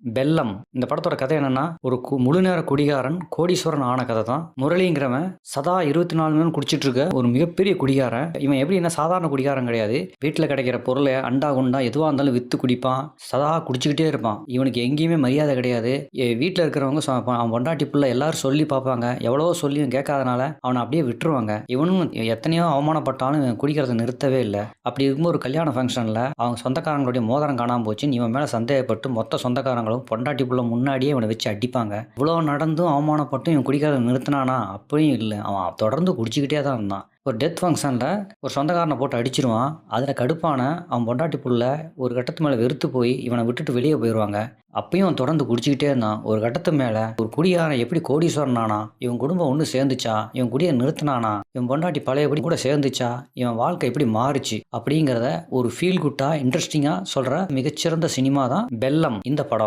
Phellem. இந்த படத்தோட கதை என்னன்னா, ஒரு முழு நேர குடிகாரன் கோடீஸ்வரன் ஆன கதை தான். முரளிங்கிறவன் சதா 24 மணி நேரம் குடிச்சிட்டு இருக்க ஒரு மிகப்பெரிய குடிகாரன். இவன் எப்படின்னா சாதாரண குடிகாரன் கிடையாது. வீட்டுல கிடைக்கிற பொருளை அண்டா குண்டா எதுவா இருந்தாலும் வித்து குடிப்பான். சதா குடிச்சுக்கிட்டே இருப்பான். இவனுக்கு எங்கேயுமே மரியாதை கிடையாது. வீட்டுல இருக்கிறவங்க அவன் பொண்டாட்டி புள்ள எல்லாரும் சொல்லி பார்ப்பாங்க. எவ்வளவோ சொல்லியும் கேட்காதனால அவனை அப்படியே விட்டுருவாங்க. இவனும் எத்தனையோ அவமானப்பட்டாலும் இவன் குடிக்கிறத நிறுத்தவே இல்லை. அப்படி இருக்கும்போது ஒரு கல்யாண ஃபங்க்ஷன்ல அவங்க சொந்தக்காரங்களுடைய மோதிரம் காணாம போச்சு. இவன் மேல சந்தேகப்பட்டு மொத்த சொந்தக்காரங்களும் பொண்டாட்டி புள்ள முன்னாடியே இவனை வச்சு அடிப்பாங்க. இவ்வளவு நடந்தும் அவமானப்பட்டும் இவன் குடிக்கிறத நிறுத்தினானா? அப்படியும் இல்லை. அவன் தொடர்ந்து குடிச்சுக்கிட்டே தான் இருந்தான். ஒரு டெத் ஃபங்க்ஷனில் ஒரு சொந்தக்காரனை போட்டு அடிச்சிருவான். அதில் கடுப்பான அவன் பொண்டாட்டி புள்ள ஒரு கட்டத்து மேலே வெறுத்து போய் இவனை விட்டுட்டு வெளியே போயிடுவாங்க. அப்பயும் அவன் தொடர்ந்து குடிச்சிக்கிட்டே இருந்தான். ஒரு கட்டத்து மேலே ஒரு குடியாரன் எப்படி கோடீஸ்வரன் ஆனா? இவன் குடும்பம் ஒன்று சேர்ந்துச்சா? இவன் குடியை நிறுத்தினானா? இவன் பொண்டாட்டி பழையபடி கூட சேர்ந்துச்சா? இவன் வாழ்க்கை எப்படி மாறுச்சு? அப்படிங்கிறத ஒரு ஃபீல் குட்டா இன்ட்ரெஸ்டிங்காக சொல்கிற மிகச்சிறந்த சினிமா தான் பெல்லம் இந்த படம்.